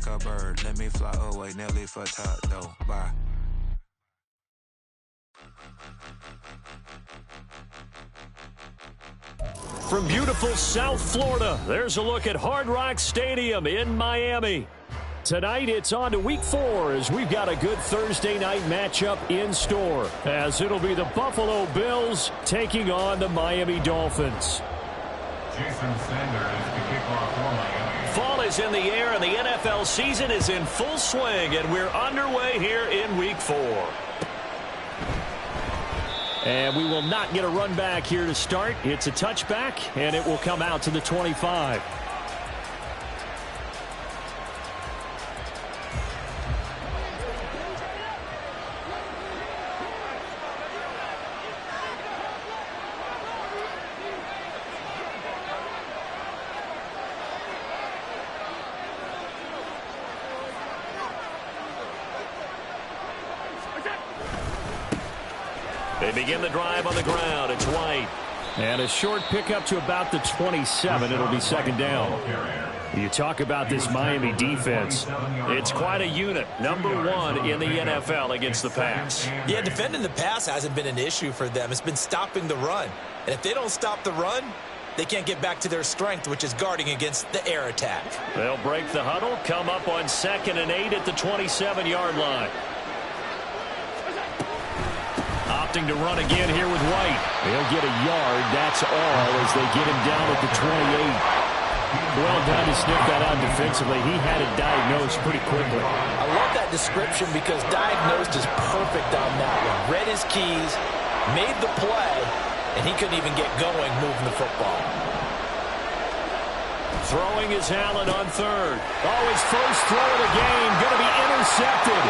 like a bird. Let me fly away, Nelly for top though. Bye. From beautiful South Florida, there's a look at Hard Rock Stadium in Miami. Tonight, it's on to Week 4 as we've got a good Thursday night matchup in store, as it'll be the Buffalo Bills taking on the Miami Dolphins. Jason Sanders to kick off for Miami. Fall is in the air and the NFL season is in full swing, and we're underway here in Week 4. And we will not get a run back here to start. It's a touchback, and it will come out to the 25. They begin the drive on the ground. It's White. And a short pickup to about the 27. It'll be second down. You talk about this Miami defense. It's quite a unit. Number 1 in the NFL against the pass. Yeah, defending the pass hasn't been an issue for them. It's been stopping the run. And if they don't stop the run, they can't get back to their strength, which is guarding against the air attack. They'll break the huddle, come up on 2nd and 8 at the 27-yard line. Opting to run again here with White. They'll get a yard, that's all, as they get him down at the 28. Well done to sniff that out defensively. He had it diagnosed pretty quickly. I love that description because diagnosed is perfect on that one. Read his keys, made the play, and he couldn't even get going moving the football. Throwing is Allen on 3rd. Oh, his first throw of the game going to be intercepted.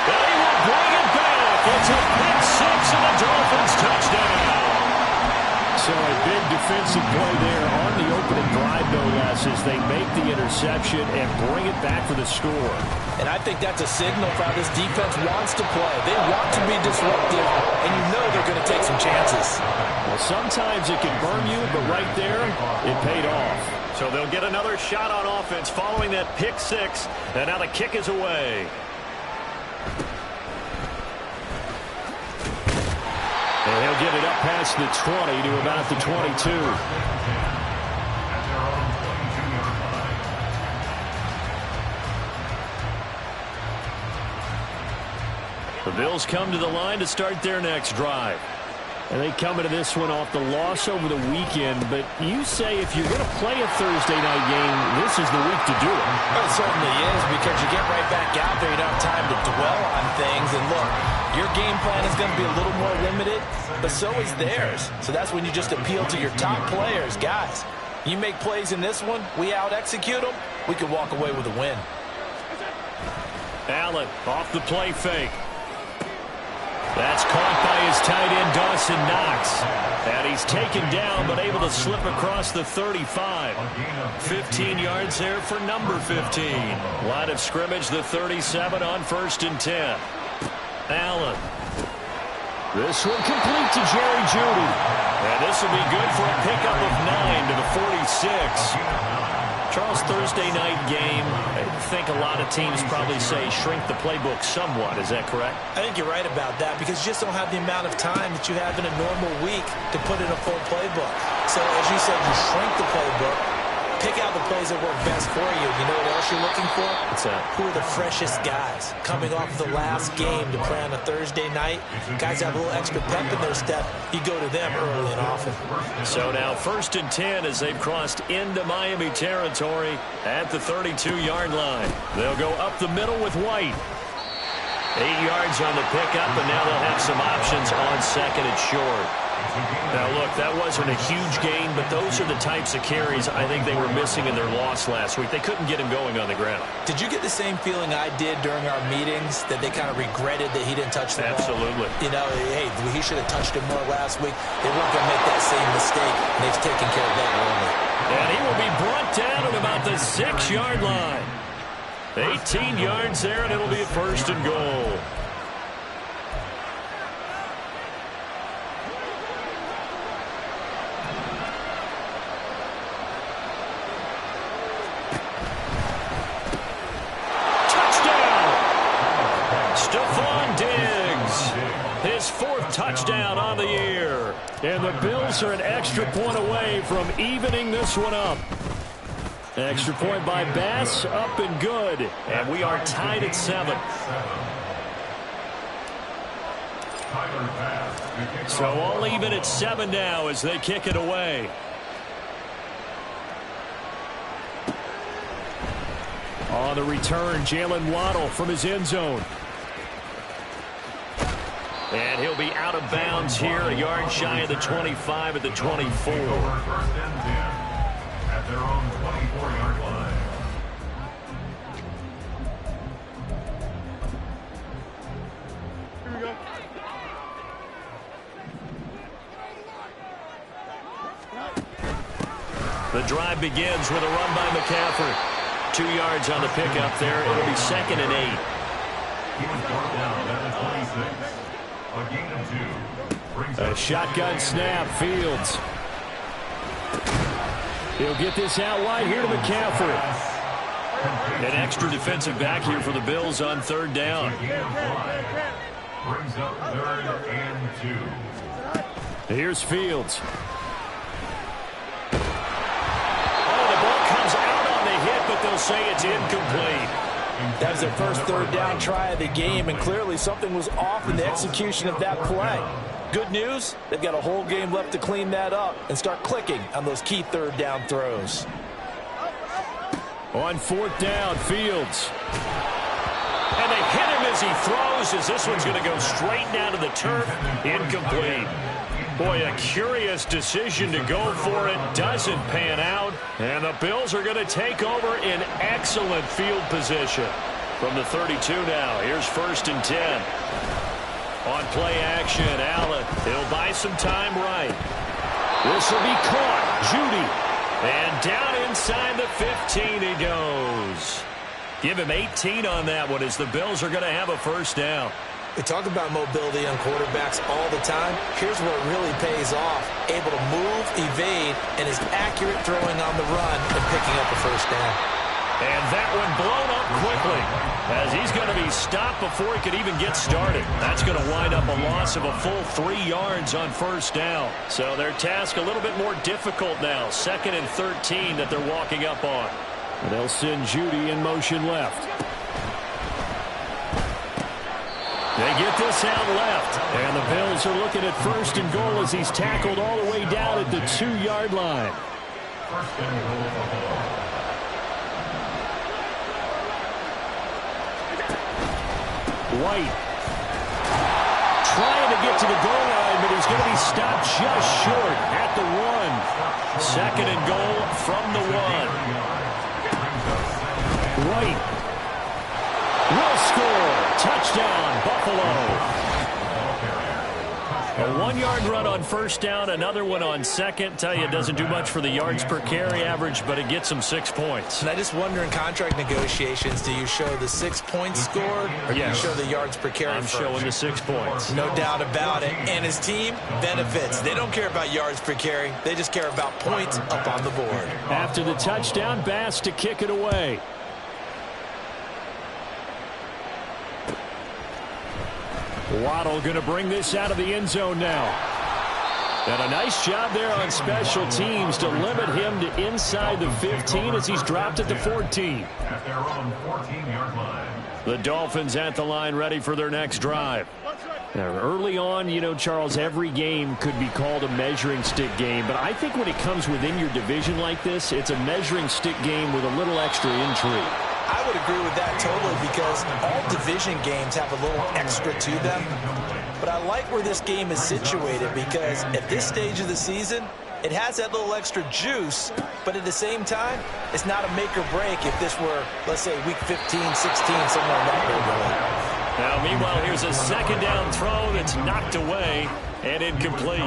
And he will bring it back. It's a pick 6 and a Dolphins touchdown. So a big defensive play there on the opening drive, no less, as they make the interception and bring it back for the score. And I think that's a signal for how this defense wants to play. They want to be disruptive, and you know they're going to take some chances. Well, sometimes it can burn you, but right there, it paid off. So they'll get another shot on offense following that pick 6, and now the kick is away. And he'll get it up past the 20 to about the 22. The Bills come to the line to start their next drive. And they come into this one off the loss over the weekend. But you say if you're going to play a Thursday night game, this is the week to do it. Well, it certainly is, because you get right back out there. You don't have time to dwell on things. And look, your game plan is going to be a little more limited, but so is theirs. So that's when you just appeal to your top players. Guys, you make plays in this one, we out-execute them, we can walk away with a win. Allen off the play fake. That's caught by his tight end, Dawson Knox. And he's taken down, but able to slip across the 35. 15 yards there for number 15. Line of scrimmage, the 37 on 1st and 10. Allen. This one complete to Jerry Jeudy. And this will be good for a pickup of 9 to the 46. Charles, Thursday night game, I think a lot of teams probably say shrink the playbook somewhat. Is that correct? I think you're right about that, because you just don't have the amount of time that you have in a normal week to put in a full playbook. So, as you said, you shrink the playbook, pick out the plays that work best for you. You know what else you're looking for? What's that? Who are the freshest guys coming off the last game to play on a Thursday night? Guys have a little extra pep in their step. You go to them early and often. So now 1st and 10 as they've crossed into Miami territory at the 32-yard line. They'll go up the middle with White. 8 yards on the pickup, and now they'll have some options on 2nd and short. Now, look, that wasn't a huge gain, but those are the types of carries I think they were missing in their loss last week. They couldn't get him going on the ground. Did you get the same feeling I did during our meetings, that they kind of regretted that he didn't touch the ball? Absolutely. You know, hey, he should have touched it more last week. They weren't going to make that same mistake, and they've taken care of that early. And he will be brought down at about the 6-yard line. 18 yards there, and it'll be a 1st and goal. touchdown on the year. And the Bills are an extra point away from evening this one up. Extra point by Bass, up and good. And we are tied at 7. So all even at 7 now as they kick it away. On the return, Jalen Waddle from his end zone. And he'll be out of bounds here, a yard shy of the 25 at the 24. First and 10 at their own 24-yard line. Here we go. The drive begins with a run by McCaffrey. 2 yards on the pickup there. It'll be 2nd and 8. He was brought down at the 26. A gain of 2. A shotgun snap, Fields. He'll get this out wide here to McCaffrey. An extra defensive back here for the Bills on 3rd down. Brings up 3rd and 2. Here's Fields. Oh, the ball comes out on the hit, but they'll say it's incomplete. That was their first 3rd down try of the game, and clearly something was off in the execution of that play. Good news, they've got a whole game left to clean that up and start clicking on those key 3rd down throws. On 4th down, Fields. And they hit him as he throws, as this one's going to go straight down to the turf. Incomplete. Boy, a curious decision to go for it. Doesn't pan out. And the Bills are going to take over in excellent field position. From the 32 now, here's 1st and 10. On play action, Allen. He'll buy some time right. This will be caught. Judy. And down inside the 15 he goes. Give him 18 on that one as the Bills are going to have a 1st down. We talk about mobility on quarterbacks all the time. Here's where it really pays off. Able to move, evade, and is accurate throwing on the run and picking up a 1st down. And that one blown up quickly as he's going to be stopped before he could even get started. That's going to wind up a loss of a full 3 yards on 1st down. So their task a little bit more difficult now. 2nd and 13 that they're walking up on. And they'll send Judy in motion left. They get this out left. And the Bills are looking at 1st and goal as he's tackled all the way down at the 2-yard line. 1st and goal for Hall. White trying to get to the goal line, but he's going to be stopped just short at the 1. 2nd and goal from the 1. White will score. Touchdown, Buffalo. A 1-yard run on 1st down, another one on 2nd. Tell you, it doesn't do much for the yards per carry average, but it gets them 6 points. And I just wonder in contract negotiations, do you show the 6 points scored or do you show the yards per carry I'm first? showing the 6 points. No doubt about it. And his team benefits. They don't care about yards per carry. They just care about points up on the board. After the touchdown, Bass to kick it away. Waddle going to bring this out of the end zone now. And a nice job there on special teams to limit him to inside the 15 as he's dropped at the 14. At their own 14-yard line. The Dolphins at the line ready for their next drive. Now, early on, you know, Charles, every game could be called a measuring stick game. But I think when it comes within your division like this, it's a measuring stick game with a little extra intrigue. I would agree with that totally because all division games have a little extra to them. But I like where this game is situated because at this stage of the season, it has that little extra juice, but at the same time, it's not a make or break if this were, let's say, week 15, 16, somewhere in that neighborhood. Now, meanwhile, here's a 2nd down throw that's knocked away and incomplete.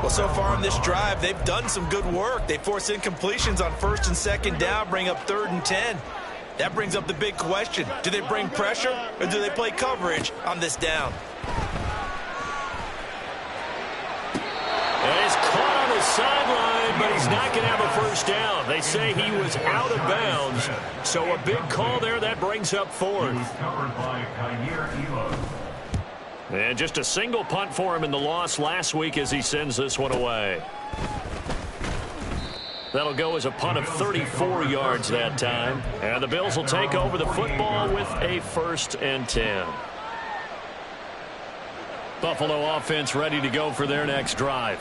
Well, so far on this drive, they've done some good work. They force incompletions on 1st and 2nd down, bring up 3rd and 10. That brings up the big question. Do they bring pressure or do they play coverage on this down? And he's caught on the sideline, but he's not going to have a 1st down. They say he was out of bounds. So a big call there that brings up 4th. He was covered by Kyer Elo. And just a single punt for him in the loss last week as he sends this one away. That'll go as a punt of 34 yards that time. And the Bills will take over the football with a 1st and 10. Buffalo offense ready to go for their next drive.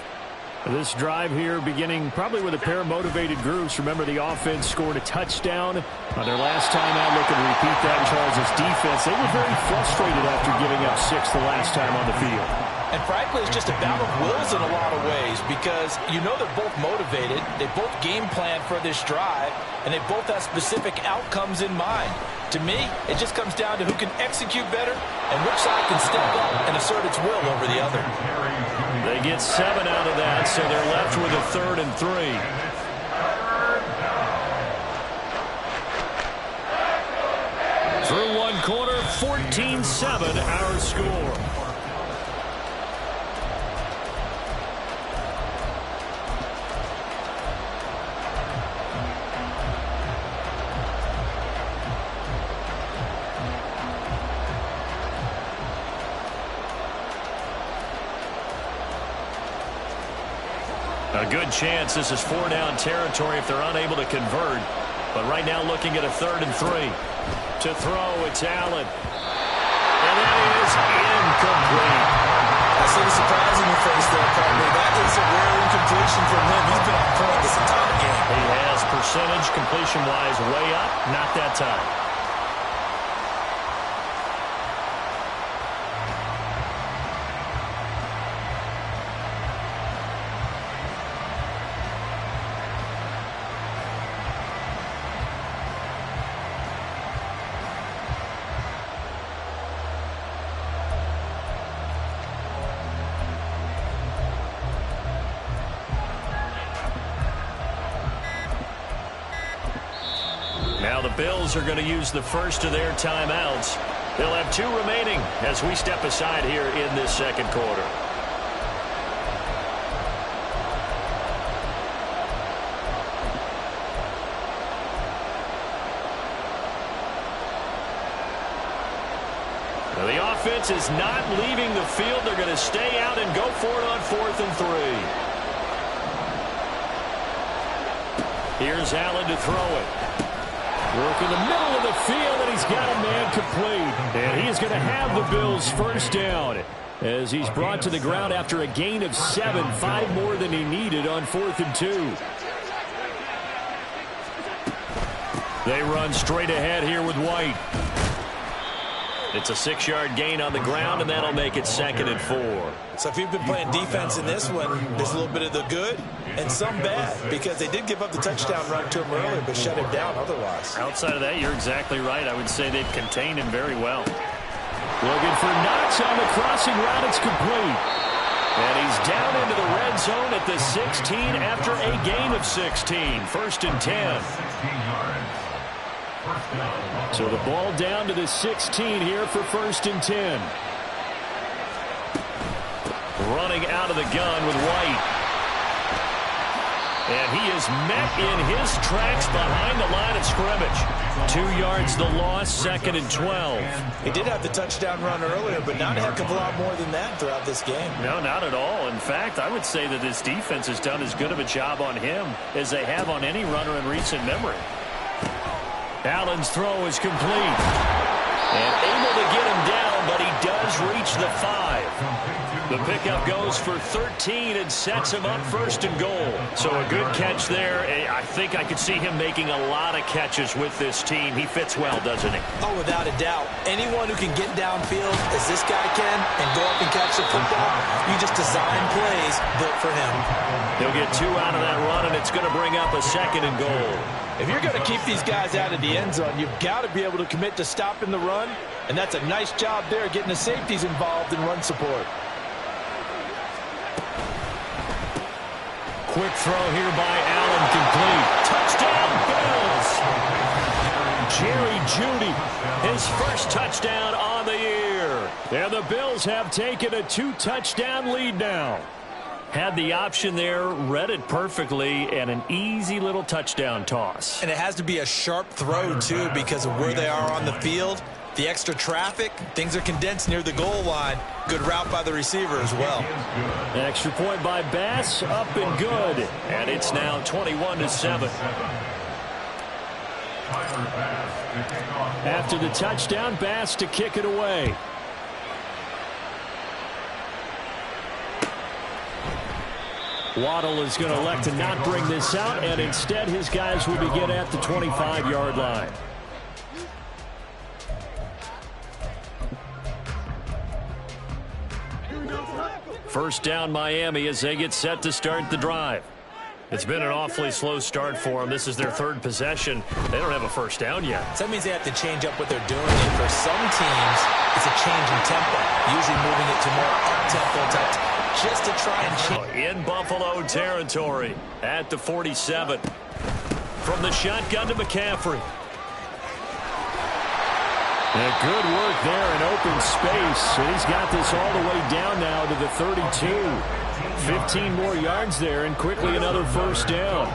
This drive here beginning probably with a pair of motivated groups. Remember, the offense scored a touchdown on their last time out. Looking to repeat that in Charles' defense. They were very frustrated after giving up 6 the last time on the field. And frankly, it's just a battle of wills in a lot of ways because you know they're both motivated. They both game plan for this drive, and they both have specific outcomes in mind. To me, it just comes down to who can execute better and which side can step up and assert its will over the other. They get 7 out of that, so they're left with a 3rd and 3. Through one quarter, 14-7 our score. A good chance this is 4-down territory if they're unable to convert. But right now looking at a 3rd and 3. To throw, it's Allen. And that is incomplete. I see the surprise in your face there, partner. That is a rare incompletion from him. He's been on point this entire game. He has percentage completion-wise way up. Not that time. Now the Bills are going to use the first of their timeouts. They'll have 2 remaining as we step aside here in this second quarter. Now the offense is not leaving the field. They're going to stay out and go for it on 4th and 3. Here's Allen to throw it. Work in the middle of the field, and he's got a man complete. And he is going to have the Bills' 1st down as he's brought to the ground after a gain of 7, 5 more than he needed on 4th and 2. They run straight ahead here with White. It's a 6-yard gain on the ground, and that'll make it 2nd and 4. So if you've been playing defense in this one, there's a little bit of the good and some bad because they did give up the touchdown run to him earlier but shut him down otherwise. Outside of that, you're exactly right. I would say they've contained him very well. Looking for Knox on the crossing route. It's complete. And he's down into the red zone at the 16 after a gain of 16. 1st and 10. So the ball down to the 16 here for 1st and 10. Running out of the gun with White. And he is met in his tracks behind the line of scrimmage. 2 yards the loss, 2nd and 12. He did have the touchdown run earlier, but not a heck of a lot more than that throughout this game. No, not at all. In fact, I would say that this defense has done as good of a job on him as they have on any runner in recent memory. Allen's throw is complete. And able to get him down, but he does reach the 5. The pickup goes for 13 and sets him up 1st and goal. So a good catch there. I think I could see him making a lot of catches with this team. He fits well, doesn't he? Oh, without a doubt. Anyone who can get downfield, as this guy can, and go up and catch the football, you just design plays built for him. He'll get 2 out of that run, and it's going to bring up a 2nd and goal. If you're going to keep these guys out of the end zone, you've got to be able to commit to stopping the run, and that's a nice job there getting the safeties involved in run support. Quick throw here by Allen, complete. Touchdown, Bills! Jerry Jeudy, his 1st touchdown on the year. And the Bills have taken a 2-touchdown lead now. Had the option there, read it perfectly, and an easy little touchdown toss. And it has to be a sharp throw, too, because of where they are on the field. The extra traffic, things are condensed near the goal line. Good route by the receiver as well. Extra point by Bass, up and good. And it's now 21-7. After the touchdown, Bass to kick it away. Waddle is going to elect to not bring this out, and instead his guys will begin at the 25-yard line. First down Miami as they get set to start the drive. It's been an awfully slow start for them. This is their third possession. They don't have a first down yet. So that means they have to change up what they're doing. And for some teams, it's a change in tempo, usually moving it to more up-tempo type, just to try and change. In Buffalo territory at the 47. From the shotgun to McCaffrey. And good work there in open space. And he's got this all the way down now to the 32. 15 more yards there, and quickly another first down.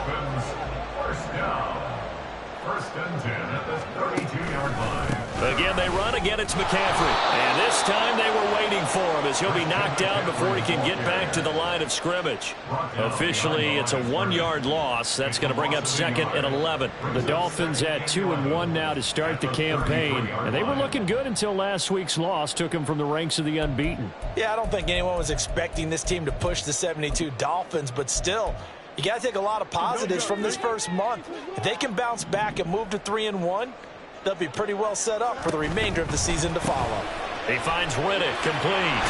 First and 10 at the 32-yard line. Again, they run. Again, it's McCaffrey. And this time they were waiting for him as he'll be knocked down before he can get back to the line of scrimmage. Officially, it's a 1-yard loss. That's going to bring up 2nd and 11. The Dolphins at 2-1 now to start the campaign. And they were looking good until last week's loss took them from the ranks of the unbeaten. Yeah, I don't think anyone was expecting this team to push the 72 Dolphins, but still, you got to take a lot of positives from this first month. If they can bounce back and move to 3-1, they'll be pretty well set up for the remainder of the season to follow. He finds Riddick complete.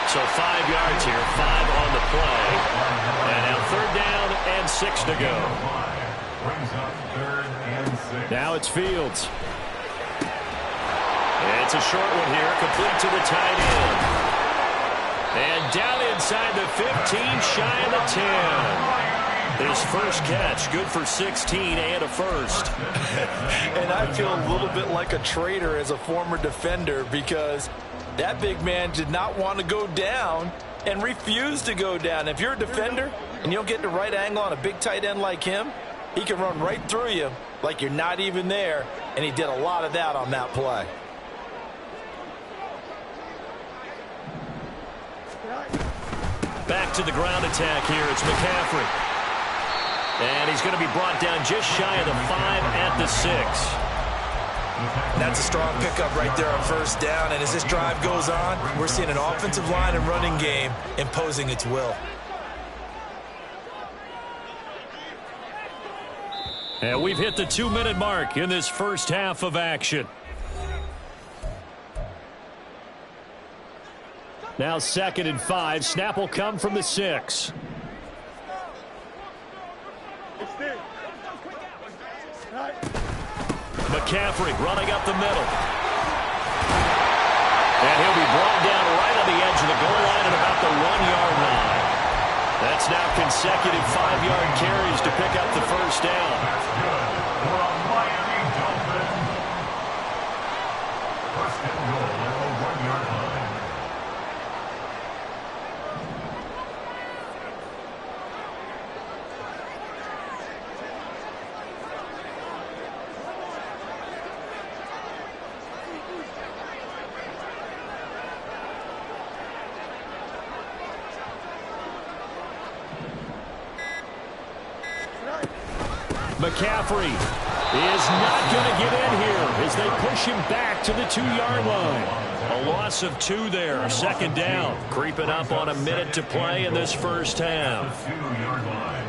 So 5 yards here, 5 on the play. And now 3rd down and 6 to go. Brings up 3rd and 6. Now it's Fields. It's a short one here, complete to the tight end. And down inside the 15, shy of the 10. His first catch, good for 16 and a first. And I feel a little bit like a traitor as a former defender because that big man did not want to go down and refused to go down. If you're a defender and you don't get the right angle on a big tight end like him, he can run right through you like you're not even there, and he did a lot of that on that play. Back to the ground attack here. It's McCaffrey. And he's going to be brought down just shy of the 5 at the 6. That's a strong pickup right there on first down. And as this drive goes on, we're seeing an offensive line and running game imposing its will. And we've hit the 2-minute mark in this first half of action. Now 2nd and 5. Snap will come from the 6. McCaffrey running up the middle. And he'll be brought down right on the edge of the goal line at about the 1-yard line. That's now consecutive 5-yard carries to pick up the first down. That's good for a Miami Dolphin. First and goal at the 1-yard line. McCaffrey is not going to get in here as they push him back to the 2-yard line. A loss of 2 there, 2nd down. Creeping up on a minute to play in this first half. 2-yard line.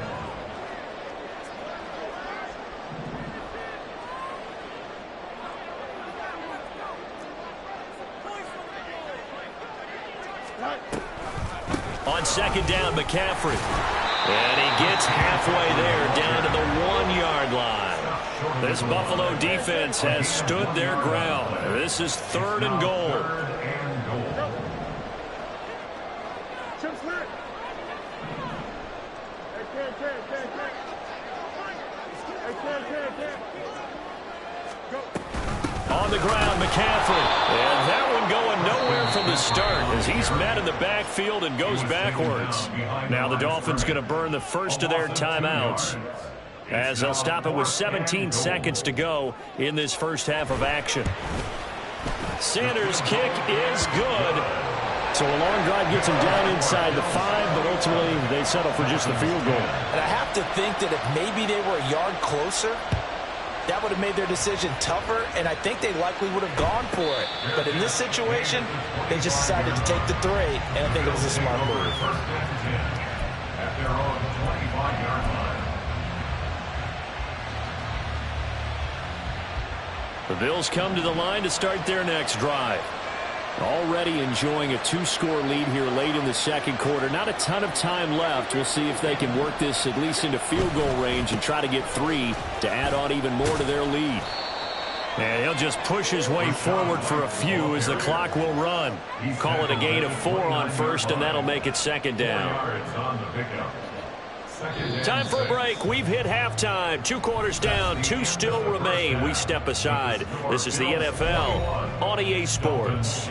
On 2nd down, McCaffrey. And he gets halfway there, down to the 1-yard line. This Buffalo defense has stood their ground. This is 3rd and goal. On the ground, McCaffrey. And that one going nowhere from the start as he's met in the backfield and goes backwards. Now the Dolphins going to burn the first of their timeouts. as they'll stop it with 17 seconds to go in this first half of action. Sanders' kick is good. So a long drive gets them down inside the 5, but ultimately they settle for just the field goal. And I have to think that if maybe they were a yard closer, that would have made their decision tougher, and I think they likely would have gone for it. But in this situation, they just decided to take the 3, and I think it was a smart move. At their own 25-yard line. The Bills come to the line to start their next drive. Already enjoying a 2-score lead here late in the second quarter. Not a ton of time left. We'll see if they can work this at least into field goal range and try to get 3 to add on even more to their lead. And he'll just push his way forward for a few as the clock will run. Call it a gain of 4 on first, and that'll make it second down. Time for a break. We've hit halftime. 2 quarters down. 2 still remain. We step aside. This is the NFL on EA Sports.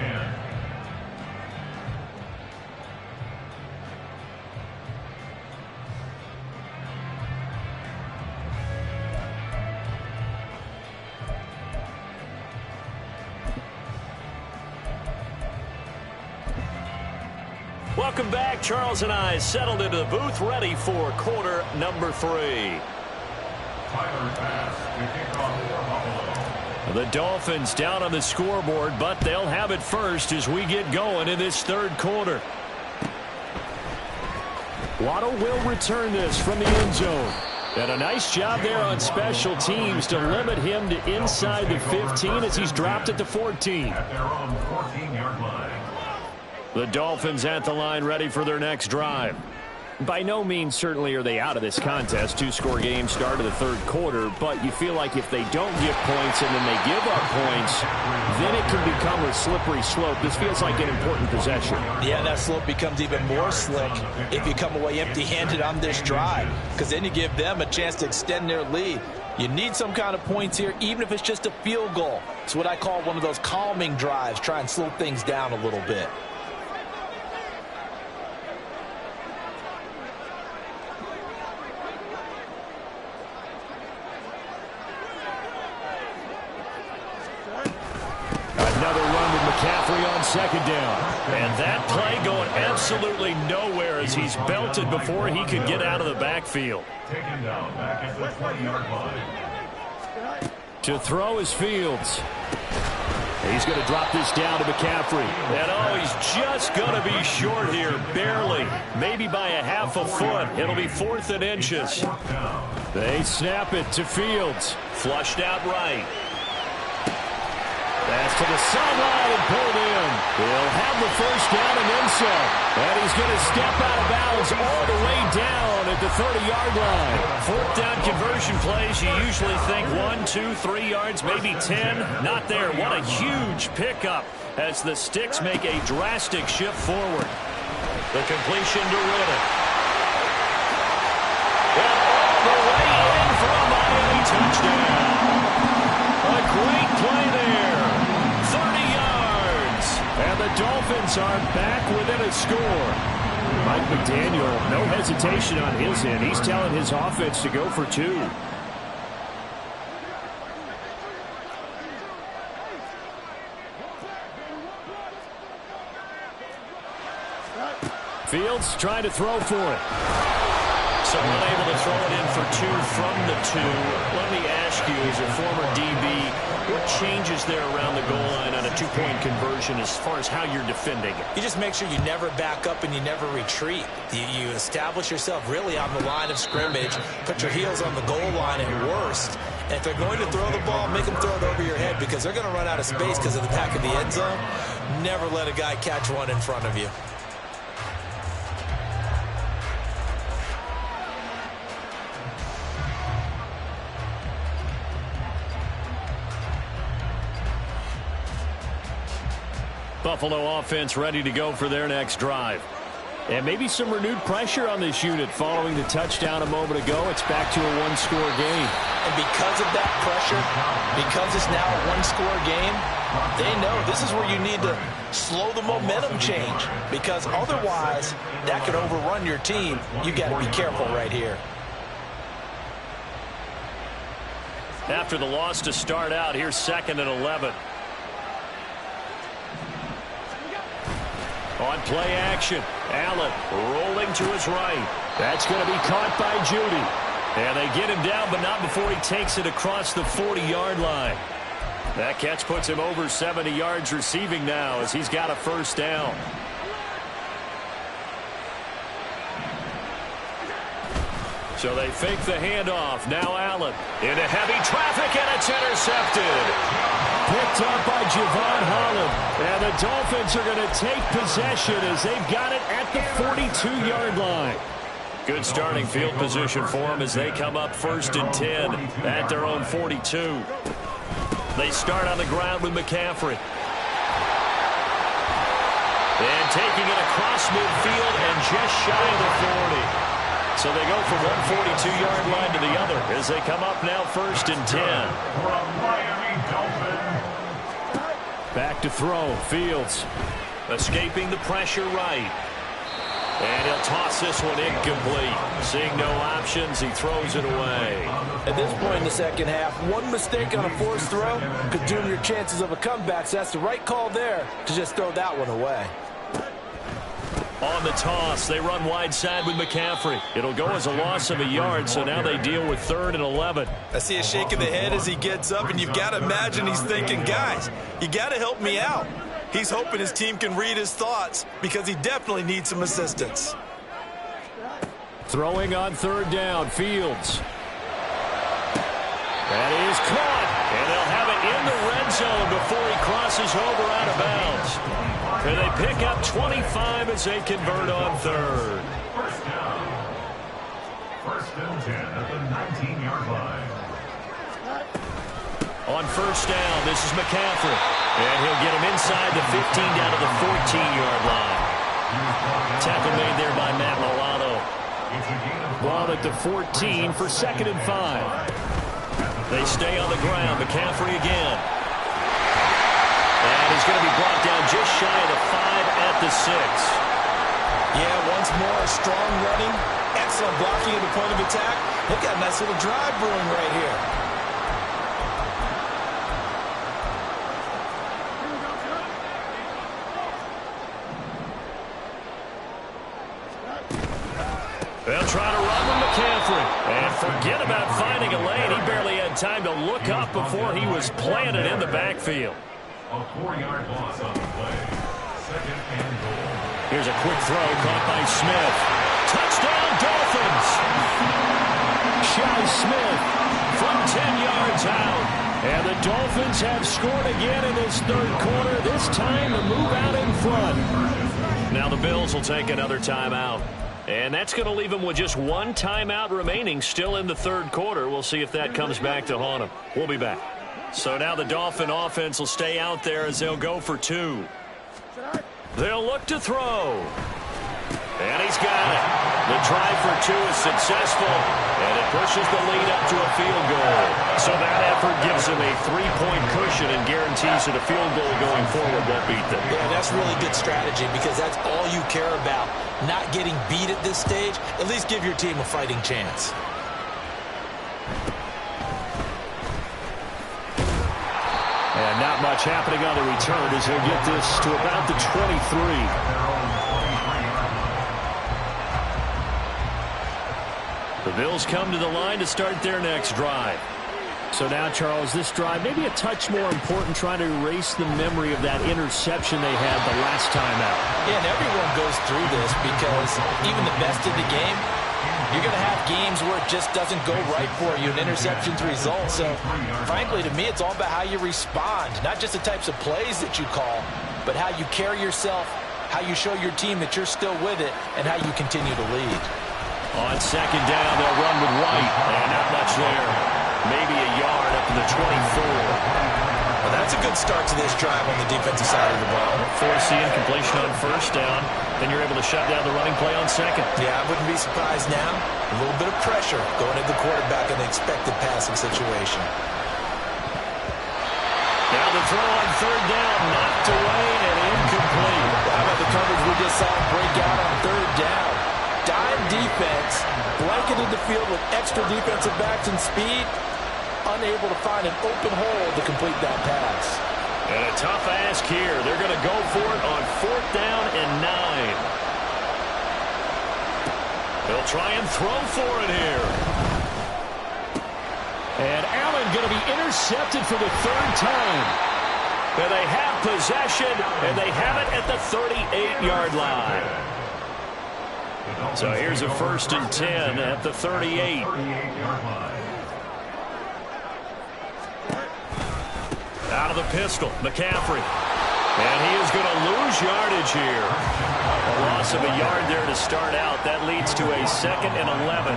Welcome back. Charles and I settled into the booth, ready for quarter number 3. The Dolphins down on the scoreboard, but they'll have it first as we get going in this third quarter. Waddle will return this from the end zone. And a nice job there on special teams to limit him to inside the 15 as he's dropped at the 14. At their own 14-yard line. The Dolphins at the line, ready for their next drive. By no means certainly are they out of this contest. 2-score game start of the third quarter, but you feel like if they don't get points and then they give up points, then it can become a slippery slope. This feels like an important possession. Yeah, that slope becomes even more slick if you come away empty-handed on this drive, because then you give them a chance to extend their lead. You need some kind of points here, even if it's just a field goal. It's what I call one of those calming drives, try and slow things down a little bit. Another run with McCaffrey on second down. And that play going absolutely nowhere as he's belted before he could get out of the backfield. Taken down back at the 20-yard line. To throw is Fields. He's going to drop this down to McCaffrey. And he's just going to be short here, barely. Maybe by a half a foot. It'll be 4th and inches. They snap it to Fields. Flushed out right. That's to the sideline and pulled in. He'll have the first down and then some. And he's going to step out of bounds all the way down at the 30-yard line. 4th down conversion plays, you usually think 1, 2, 3 yards, maybe 10. Not there. What a huge pickup as the Sticks make a drastic shift forward. The completion to Riddick. And all the way in for a Miami touchdown. A great play there. 30 yards. And the Dolphins are back within a score. Mike McDaniel, no hesitation on his end. He's telling his offense to go for 2. Fields trying to throw for it. So unable to throw it in for 2 from the 2. Let me ask you, as a former DB, what changes there around the goal line on a 2-point conversion as far as how you're defending it? You just make sure you never back up and you never retreat. You establish yourself really on the line of scrimmage, put your heels on the goal line at worst. And if they're going to throw the ball, make them throw it over your head because they're going to run out of space because of the back of the end zone. Never let a guy catch one in front of you. Buffalo offense ready to go for their next drive. And maybe some renewed pressure on this unit following the touchdown a moment ago. It's back to a 1-score game. And because of that pressure, because it's now a 1-score game, they know this is where you need to slow the momentum change. Because otherwise, that could overrun your team. You got to be careful right here. after the loss to start out. Here's 2nd and 11. On play action, Allen rolling to his right. That's going to be caught by Judy. And they get him down, but not before he takes it across the 40-yard line. That catch puts him over 70 yards receiving now as he's got a first down. So they fake the handoff. Now Allen into heavy traffic, and it's intercepted. Picked up by Javon Holland. And the Dolphins are going to take possession as they've got it at the 42-yard line. Good starting field position for them as they come up 1st and 10 at their own 42. They start on the ground with McCaffrey. And taking it across midfield and just shy of the 40. So they go from one 42-yard line to the other as they come up now 1st and 10. Back to throw. Fields escaping the pressure right. And he'll toss this one incomplete. Seeing no options, he throws it away. At this point in the second half, one mistake on a forced throw could doom your chances of a comeback. So that's the right call there to just throw that one away. On the toss, they run wide side with McCaffrey. It'll go as a loss of a yard, so now they deal with 3rd and 11. I see a shake of the head as he gets up, and you've got to imagine he's thinking, guys, you got to help me out. He's hoping his team can read his thoughts because he definitely needs some assistance. Throwing on 3rd down, Fields. That is caught, and they'll have it in the red zone before he crosses over out of bounds. And they pick up 25 as they convert on 3rd. First down. 1st and 10 at the 19-yard line. On 1st down, this is McCaffrey. And he'll get him inside the 15 down to the 14-yard line. Tackle made there by Matt Milano. Ball at the 14 for 2nd and 5. They stay on the ground. McCaffrey again. And he's going to be brought down just shy of the 5 at the 6. Yeah, once more, strong running, excellent blocking at the point of attack. They've got a nice little drive brewing right here. They'll try to run with McCaffrey. And forget about finding a lane. He barely had time to look up before he was planted in the backfield. A 4-yard loss on the play. 2nd and goal. Here's a quick throw caught by Smith. Touchdown, Dolphins! Shi Smith from 10 yards out. And the Dolphins have scored again in this 3rd quarter, this time to move out in front. Now the Bills will take another timeout. And that's going to leave them with just one timeout remaining still in the 3rd quarter. We'll see if that comes back to haunt them. We'll be back. So now the Dolphin offense will stay out there as they'll go for 2. They'll look to throw. And he's got it. The try for 2 is successful. And it pushes the lead up to a field goal. So that effort gives them a 3-point cushion and guarantees that a field goal going forward won't beat them. Yeah, that's really good strategy because that's all you care about. Not getting beat at this stage. At least give your team a fighting chance. And not much happening on the return as he'll get this to about the 23. The Bills come to the line to start their next drive. So now, Charles, this drive maybe a touch more important, trying to erase the memory of that interception they had the last time out. Yeah, and everyone goes through this because even the best in the game, you're going to have games where it just doesn't go right for you, and interceptions result. So, frankly, to me, it's all about how you respond, not just the types of plays that you call, but how you carry yourself, how you show your team that you're still with it, and how you continue to lead. On 2nd down, they'll run with White, and not much there. Maybe a yard up to the 24. Well, that's a good start to this drive on the defensive side of the ball. Force the incompletion on 1st down. Then you're able to shut down the running play on 2nd. Yeah, I wouldn't be surprised now. A little bit of pressure going at the quarterback in the expected passing situation. Now the throw on 3rd down, knocked away and incomplete. How about the coverage we just saw break out on 3rd down? Dime defense, blanketed the field with extra defensive backs and speed. unable to find an open hole to complete that pass. And a tough ask here. They're going to go for it on 4th down and 9. They'll try and throw for it here. And Allen going to be intercepted for the 3rd time. And they have possession, and they have it at the 38-yard line. So here's a 1st and 10 at the 38. Out of the pistol, McCaffrey. And he is going to lose yardage here. A loss of a yard there to start out. That leads to a 2nd and 11.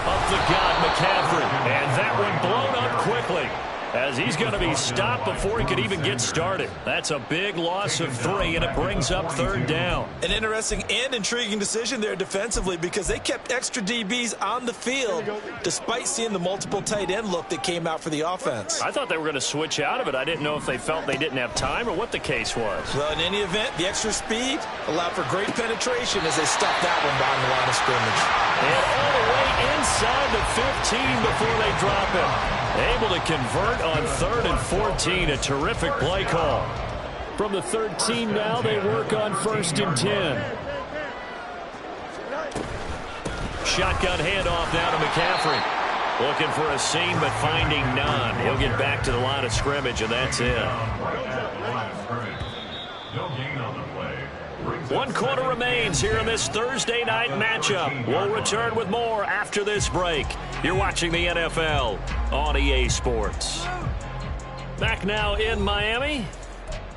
Up the gut, McCaffrey. And that one blown up quickly, as he's going to be stopped before he could even get started. That's a big loss of 3, and it brings up 3rd down. An interesting and intriguing decision there defensively, because they kept extra DBs on the field despite seeing the multiple tight end look that came out for the offense. I thought they were going to switch out of it. I didn't know if they felt they didn't have time or what the case was. Well, in any event, the extra speed allowed for great penetration as they stuffed that one behind the line of scrimmage. And all the way inside the 15 before they drop it. Able to convert on 3rd and 14. A terrific play call. From the 13 now, they work on 1st and 10. Shotgun handoff now to McCaffrey. Looking for a seam, but finding none. He'll get back to the line of scrimmage, and that's it. 1 quarter remains here in this Thursday night matchup. We'll return with more after this break. You're watching the NFL on EA Sports. Back now in Miami.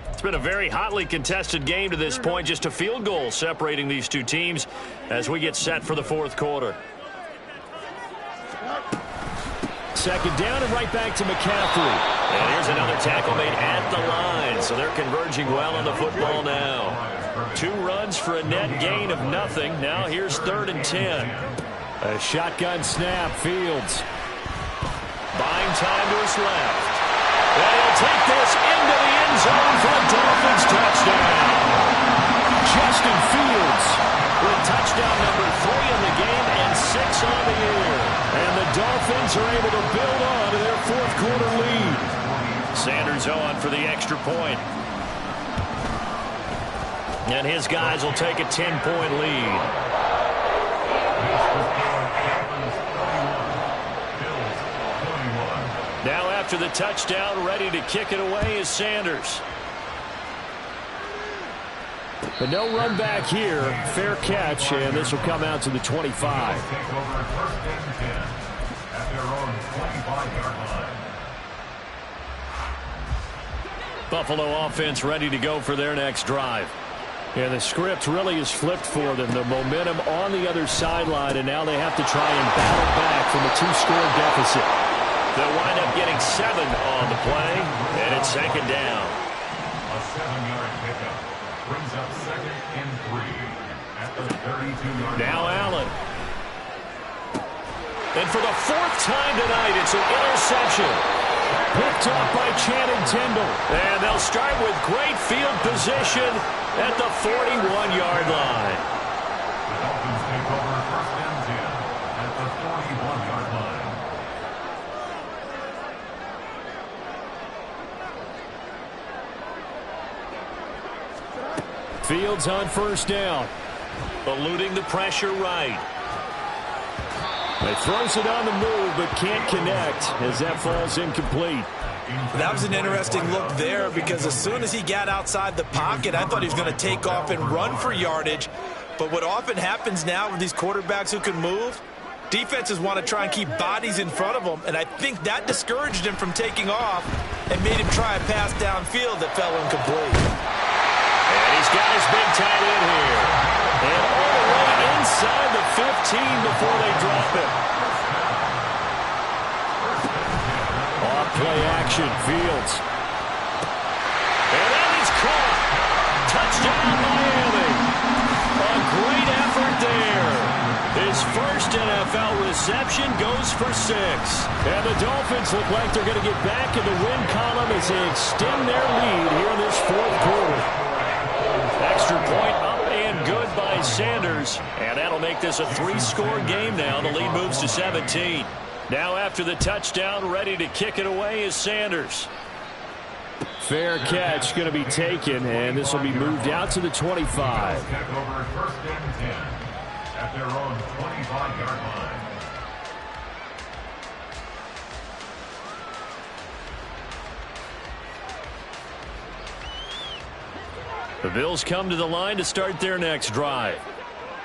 It's been a very hotly contested game to this point. Just a field goal separating these two teams as we get set for the 4th quarter. 2nd down and right back to McCaffrey. And here's another tackle made at the line. So they're converging well on the football now. 2 runs for a net gain of nothing. Now here's 3rd and 10. A shotgun snap. Fields buying time to his left. And he'll take this into the end zone for a Dolphins touchdown. Justin Fields with touchdown number 3 in the game and 6 on the year. And the Dolphins are able to build on to their 4th quarter lead. Sanders on for the extra point. And his guys will take a 10-point lead. Now after the touchdown, ready to kick it away is Sanders. But no run back here. Fair catch, and this will come out to the 25. Buffalo offense ready to go for their next drive. And the script really is flipped for them. The momentum on the other sideline, and now they have to try and battle back from a 2-score deficit. They'll wind up getting 7 on the play, and it's 2nd down. A 7-yard pickup brings up 2nd and 3 at the 32-yard line. Now Allen. And for the 4th time tonight, it's an interception. Picked up by Channing Tindall. And they'll start with great field position at the 41-yard line. The Dolphins take over 1st and 10 at the 41-yard line. Fields on 1st down. Eluding the pressure right. He throws it on the move, but can't connect as that falls incomplete. That was an interesting look there, because as soon as he got outside the pocket, I thought he was going to take off and run for yardage. But what often happens now with these quarterbacks who can move, defenses want to try and keep bodies in front of them, and I think that discouraged him from taking off and made him try a pass downfield that fell incomplete. And he's got his big tight end here. And all the way inside the 15 before they drop it. Off play action, Fields. And that is caught. Touchdown, Miami. A great effort there. His first NFL reception goes for 6. And the Dolphins look like they're going to get back in the win column as they extend their lead here in this 4th quarter. Extra point up and good called by Sanders, and that'll make this a 3-score game now. The lead moves to 17. Now after the touchdown, ready to kick it away is Sanders. Fair catch going to be taken, and this will be moved out to the 25. Over first and 10 at their own 25-yard line. The Bills come to the line to start their next drive.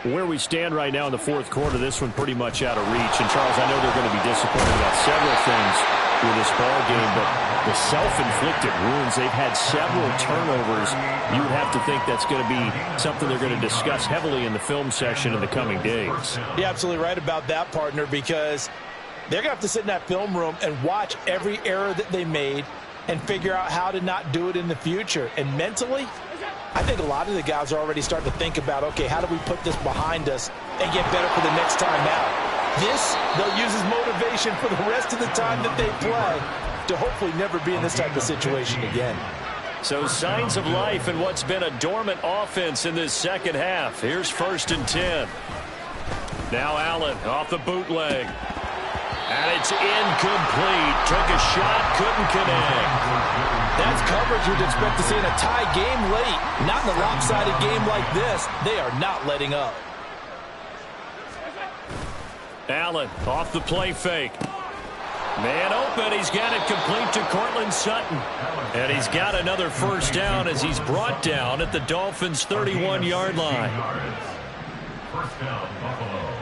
Where we stand right now in the fourth quarter, this one pretty much out of reach. And, Charles, I know they're going to be disappointed about several things with this ball game, but the self-inflicted wounds, they've had several turnovers. You would have to think that's going to be something they're going to discuss heavily in the film session in the coming days. You're absolutely right about that, partner, because they're going to have to sit in that film room and watch every error that they made and figure out how to not do it in the future. And mentally, I think a lot of the guys are already starting to think about, okay, how do we put this behind us and get better for the next time out? This, they'll use as motivation for the rest of the time that they play to hopefully never be in this type of situation again. So signs of life in what's been a dormant offense in this second half. Here's 1st and 10. Now Allen off the bootleg. And it's incomplete. Took a shot, couldn't connect. That's coverage you'd expect to see in a tie game late. Not in a lopsided game like this. They are not letting up. Allen off the play fake. Man open. He's got it complete to Cortland Sutton. And he's got another first down as he's brought down at the Dolphins' 31-yard line. First down, Buffalo.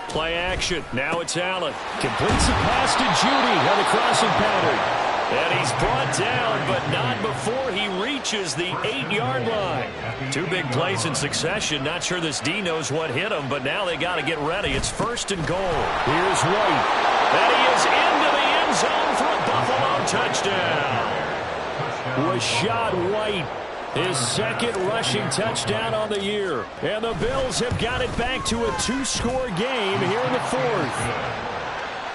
Play action. Now it's Allen. Completes the pass to Judy on the crossing pattern. And he's brought down, but not before he reaches the 8-yard line. 2 big plays in succession. Not sure this D knows what hit him, but now they got to get ready. It's 1st and goal. Here's White. And he is into the end zone for a Buffalo touchdown. Rashad White, his 2nd rushing touchdown on the year. And the Bills have got it back to a 2-score game here in the 4th.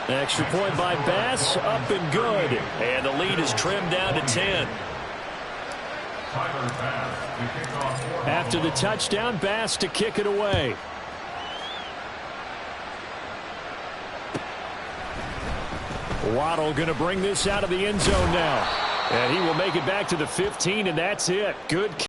Extra point by Bass, up and good. And the lead is trimmed down to 10. After the touchdown, Bass to kick it away. Waddle going to bring this out of the end zone now. And he will make it back to the 15, and that's it. Good